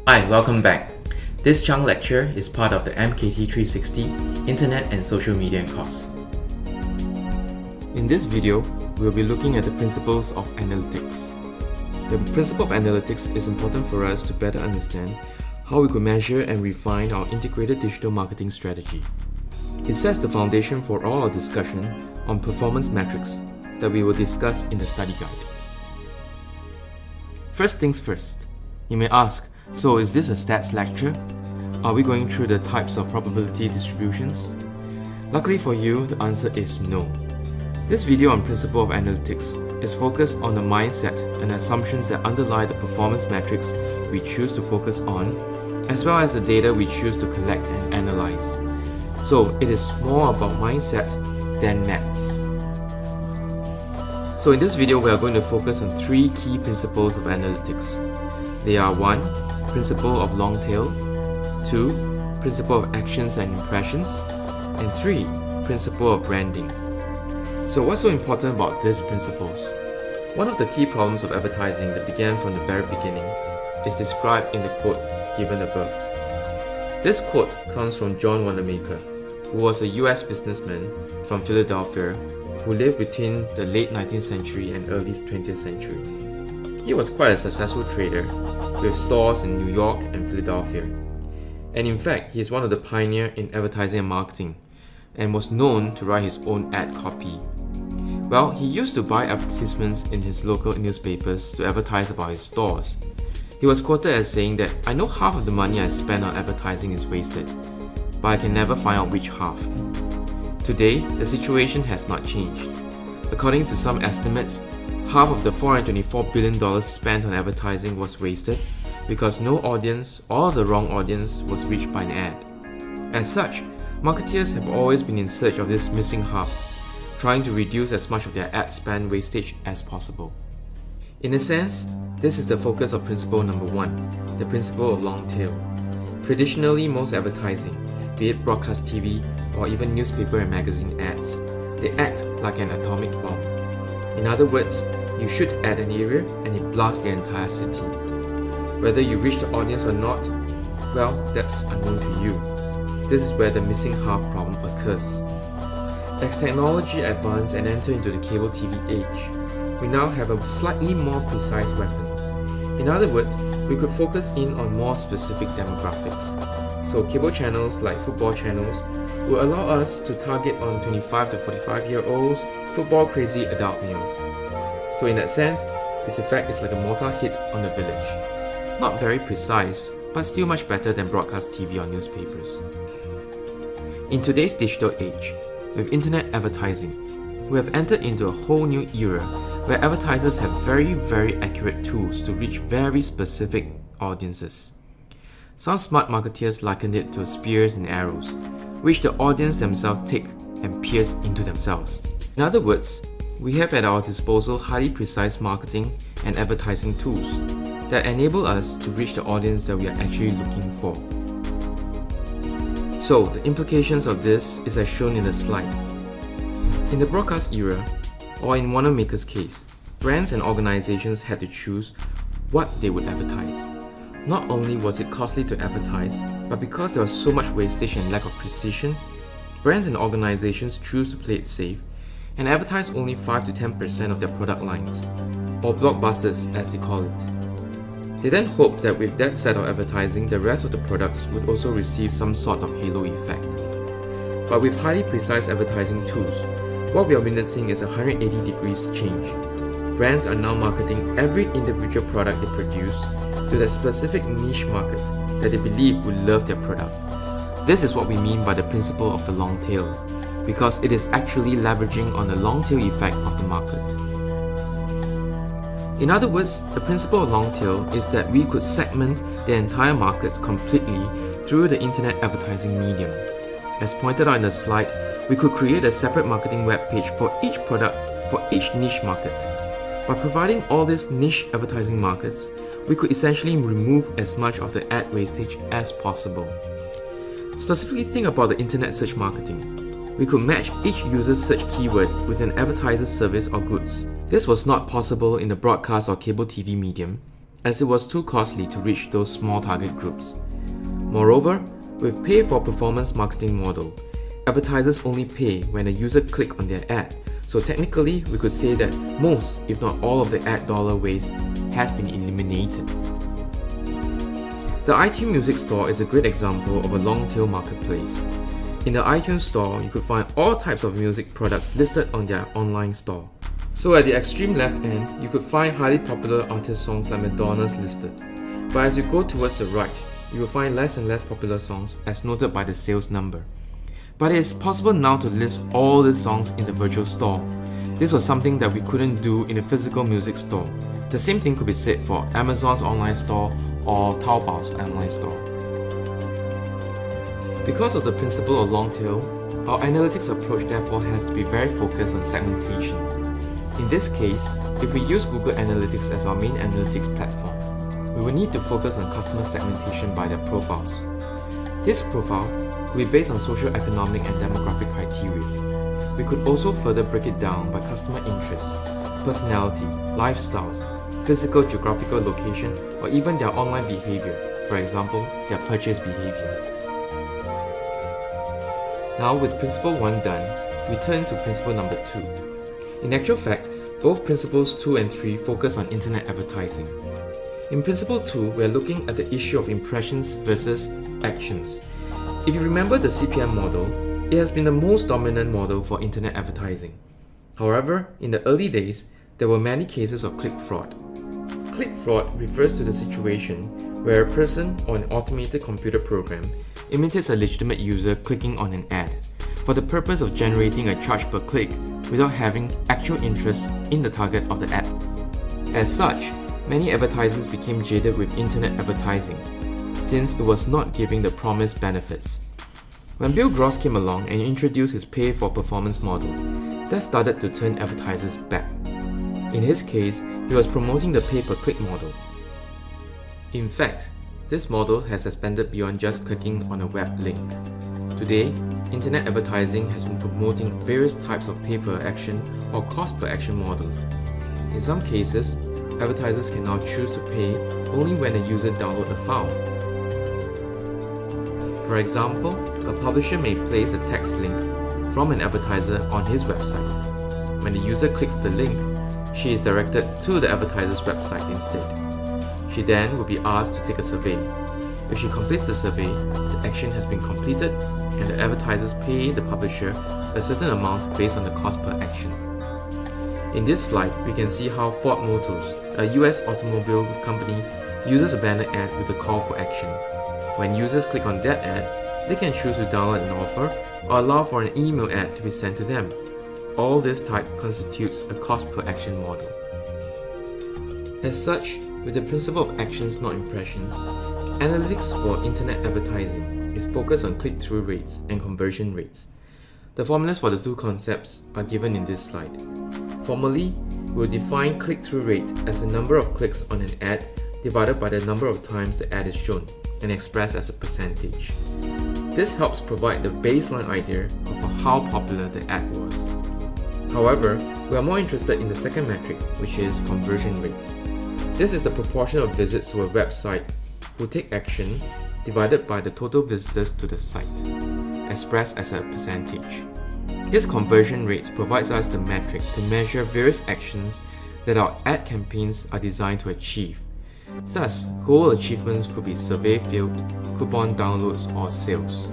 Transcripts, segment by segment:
Hi, welcome back. This chunk lecture is part of the MKT360 Internet and Social Media course. In this video, we'll be looking at the principles of analytics. The principle of analytics is important for us to better understand how we could measure and refine our integrated digital marketing strategy. It sets the foundation for all our discussion on performance metrics that we will discuss in the study guide. First things first, you may ask, so is this a stats lecture? Are we going through the types of probability distributions? Luckily for you, the answer is no. This video on principle of analytics is focused on the mindset and assumptions that underlie the performance metrics we choose to focus on, as well as the data we choose to collect and analyze. So it is more about mindset than maths. So in this video, we are going to focus on three key principles of analytics. They are 1. Principle of long tail, 2. Principle of actions and impressions, and 3. Principle of branding. So what's so important about these principles? One of the key problems of advertising that began from the very beginning is described in the quote given above. This quote comes from John Wanamaker, who was a US businessman from Philadelphia who lived between the late 19th century and early 20th century. He was quite a successful trader with stores in New York and Philadelphia. And in fact, he is one of the pioneers in advertising and marketing and was known to write his own ad copy. Well, he used to buy advertisements in his local newspapers to advertise about his stores. He was quoted as saying that, "I know half of the money I spend on advertising is wasted, but I can never find out which half." Today, the situation has not changed. According to some estimates, half of the $424 billion spent on advertising was wasted because no audience or the wrong audience was reached by an ad. As such, marketeers have always been in search of this missing half, trying to reduce as much of their ad spend wastage as possible. In a sense, this is the focus of principle number 1, the principle of long tail. Traditionally, most advertising, be it broadcast TV or even newspaper and magazine ads, they act like an atomic bomb. In other words, you shoot at an area and it blasts the entire city. Whether you reach the audience or not, well, that's unknown to you. This is where the missing half problem occurs. As technology advances and enter into the cable TV age, we now have a slightly more precise weapon. In other words, we could focus in on more specific demographics. So cable channels like football channels will allow us to target on 25 to 45-year-olds, football crazy adult males. So in that sense, this effect is like a mortar hit on the village. Not very precise, but still much better than broadcast TV or newspapers. In today's digital age, with internet advertising, we have entered into a whole new era where advertisers have very accurate tools to reach very specific audiences. Some smart marketeers likened it to spears and arrows, which the audience themselves take and pierce into themselves. In other words, we have at our disposal highly precise marketing and advertising tools that enable us to reach the audience that we are actually looking for. So, the implications of this is as shown in the slide. In the broadcast era, or in Wanamaker's case, brands and organizations had to choose what they would advertise. Not only was it costly to advertise, but because there was so much wastage and lack of precision, brands and organizations choose to play it safe and advertise only 5 to 10% of their product lines, or blockbusters as they call it. They then hope that with that set of advertising, the rest of the products would also receive some sort of halo effect. But with highly precise advertising tools, what we are witnessing is a 180 degrees change. Brands are now marketing every individual product they produce to that specific niche market that they believe will love their product. This is what we mean by the principle of the long tail, because it is actually leveraging on the long tail effect of the market. In other words, the principle of long tail is that we could segment the entire market completely through the internet advertising medium. As pointed out in the slide, we could create a separate marketing web page for each product for each niche market. By providing all these niche advertising markets, we could essentially remove as much of the ad wastage as possible. Specifically, think about the internet search marketing. We could match each user's search keyword with an advertiser's service or goods. This was not possible in the broadcast or cable TV medium, as it was too costly to reach those small target groups. Moreover, with pay-for-performance marketing model, advertisers only pay when a user click on their ad, so technically we could say that most, if not all of the ad dollar waste has been eliminated. The iTunes Music Store is a great example of a long-tail marketplace. In the iTunes Store, you could find all types of music products listed on their online store. So at the extreme left end, you could find highly popular artist songs like Madonna's listed. But as you go towards the right, you will find less and less popular songs as noted by the sales number. But it is possible now to list all the songs in the virtual store. This was something that we couldn't do in a physical music store. The same thing could be said for Amazon's online store or Taobao's online store. Because of the principle of long tail, our analytics approach therefore has to be very focused on segmentation. In this case, if we use Google Analytics as our main analytics platform, we will need to focus on customer segmentation by their profiles. This profile will be based on socio-economic and demographic criteria. We could also further break it down by customer interests, personality, lifestyles, physical geographical location, or even their online behavior, for example, their purchase behavior. Now with principle 1 done, we turn to principle number 2. In actual fact, both principles 2 and 3 focus on internet advertising. In principle 2, we are looking at the issue of impressions versus actions. If you remember the CPM model, it has been the most dominant model for internet advertising. However, in the early days, there were many cases of click fraud. Click fraud refers to the situation where a person or an automated computer program imitates a legitimate user clicking on an ad for the purpose of generating a charge per click without having actual interest in the target of the ad. As such, many advertisers became jaded with internet advertising since it was not giving the promised benefits. When Bill Gross came along and introduced his pay-for-performance model, that started to turn advertisers back. In his case, he was promoting the pay-per-click model. In fact, this model has expanded beyond just clicking on a web link. Today, internet advertising has been promoting various types of pay-per-action or cost-per-action models. In some cases, advertisers can now choose to pay only when a user downloads a file. For example, a publisher may place a text link from an advertiser on his website. When the user clicks the link, she is directed to the advertiser's website instead. She then will be asked to take a survey. If she completes the survey, the action has been completed and the advertisers pay the publisher a certain amount based on the cost per action. In this slide, we can see how Ford Motors, a US automobile company, uses a banner ad with a call for action. When users click on that ad, they can choose to download an offer or allow for an email ad to be sent to them. All this type constitutes a cost per action model. As such, with the principle of actions not impressions, analytics for internet advertising is focused on click-through rates and conversion rates. The formulas for the two concepts are given in this slide. Formally, we'll define click-through rate as the number of clicks on an ad divided by the number of times the ad is shown and expressed as a percentage. This helps provide the baseline idea of how popular the ad was. However, we are more interested in the second metric, which is conversion rate. This is the proportion of visits to a website who take action divided by the total visitors to the site, expressed as a percentage. This conversion rate provides us the metric to measure various actions that our ad campaigns are designed to achieve. Thus, goal achievements could be survey filled, coupon downloads, or sales.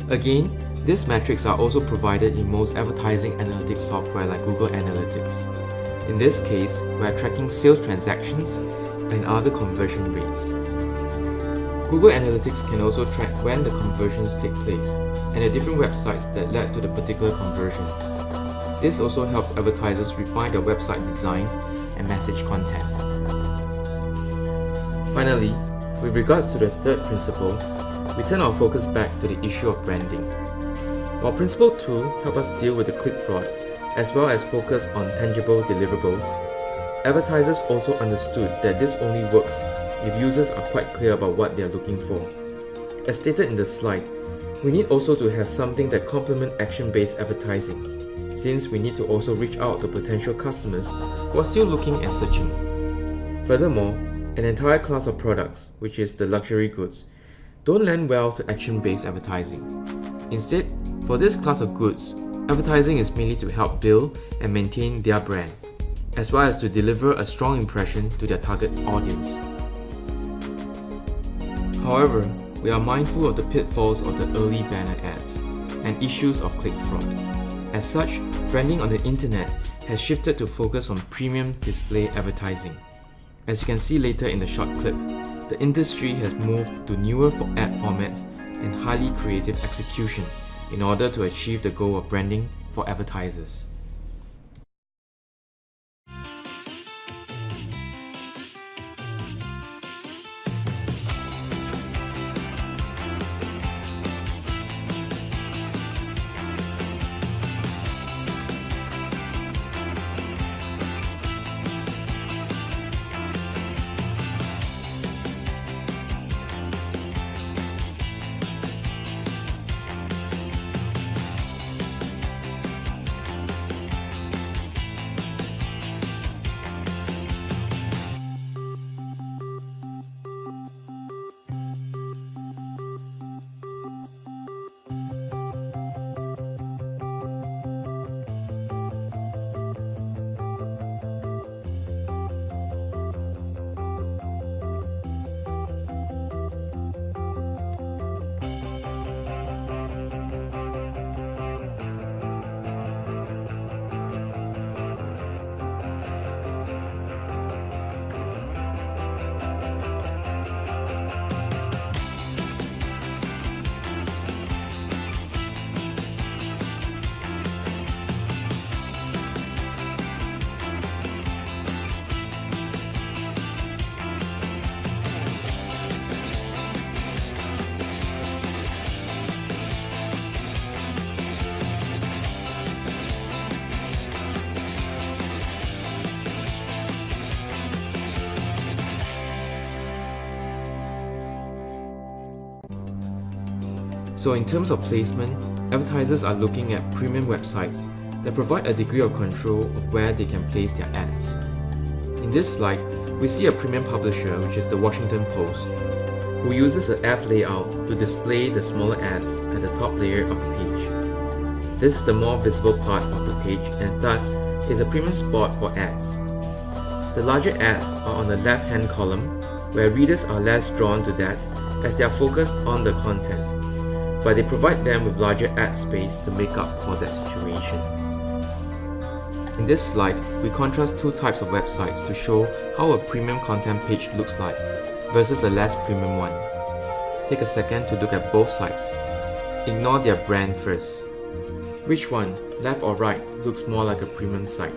Again, these metrics are also provided in most advertising analytics software like Google Analytics. In this case, we are tracking sales transactions and other conversion rates. Google Analytics can also track when the conversions take place and the different websites that led to the particular conversion. This also helps advertisers refine their website designs and message content. Finally, with regards to the third principle, we turn our focus back to the issue of branding. While Principle 2 helps us deal with the click fraud, as well as focus on tangible deliverables, advertisers also understood that this only works if users are quite clear about what they are looking for. As stated in the slide, we need also to have something that complements action-based advertising, since we need to also reach out to potential customers who are still looking and searching. Furthermore, an entire class of products, which is the luxury goods, don't lend well to action-based advertising. Instead, for this class of goods, advertising is mainly to help build and maintain their brand, as well as to deliver a strong impression to their target audience. However, we are mindful of the pitfalls of the early banner ads and issues of click fraud. As such, branding on the internet has shifted to focus on premium display advertising. As you can see later in the short clip, the industry has moved to newer ad formats and highly creative execution in order to achieve the goal of branding for advertisers. So in terms of placement, advertisers are looking at premium websites that provide a degree of control of where they can place their ads. In this slide, we see a premium publisher, which is the Washington Post, who uses an F layout to display the smaller ads at the top layer of the page. This is the more visible part of the page and thus is a premium spot for ads. The larger ads are on the left-hand column, where readers are less drawn to that as they are focused on the content, but they provide them with larger ad space to make up for that situation. In this slide, we contrast two types of websites to show how a premium content page looks like versus a less premium one. Take a second to look at both sites. Ignore their brand first. Which one, left or right, looks more like a premium site?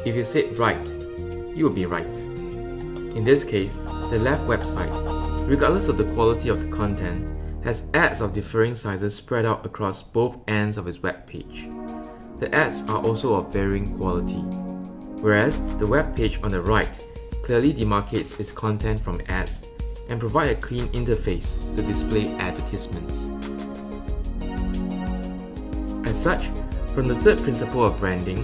If you said right, you will be right. In this case, the left website, regardless of the quality of the content, has ads of differing sizes spread out across both ends of its web page. The ads are also of varying quality, whereas the web page on the right clearly demarcates its content from ads and provide a clean interface to display advertisements. As such, from the third principle of branding,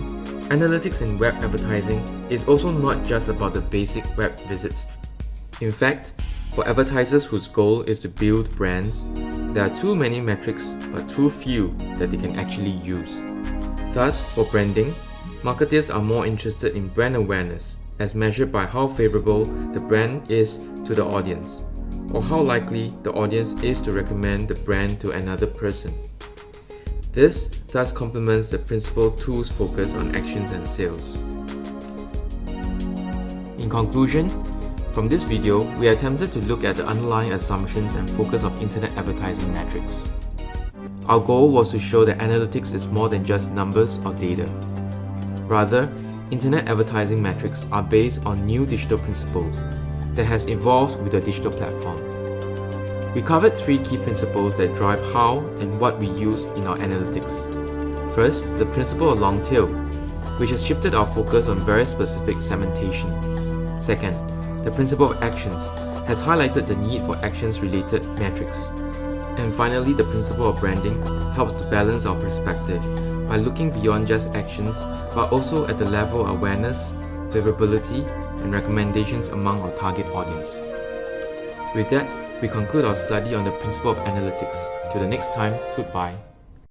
analytics in web advertising is also not just about the basic web visits. In fact, for advertisers whose goal is to build brands, there are too many metrics but too few that they can actually use. Thus, for branding, marketers are more interested in brand awareness as measured by how favorable the brand is to the audience, or how likely the audience is to recommend the brand to another person. This thus complements the principal two's focus on actions and sales. In conclusion, from this video, we attempted to look at the underlying assumptions and focus of internet advertising metrics. Our goal was to show that analytics is more than just numbers or data. Rather, internet advertising metrics are based on new digital principles that has evolved with the digital platform. We covered three key principles that drive how and what we use in our analytics. First, the principle of long tail, which has shifted our focus on very specific segmentation. Second, the principle of actions has highlighted the need for actions-related metrics. And finally, the principle of branding helps to balance our perspective by looking beyond just actions, but also at the level of awareness, favorability, and recommendations among our target audience. With that, we conclude our study on the principle of analytics. Till the next time, goodbye.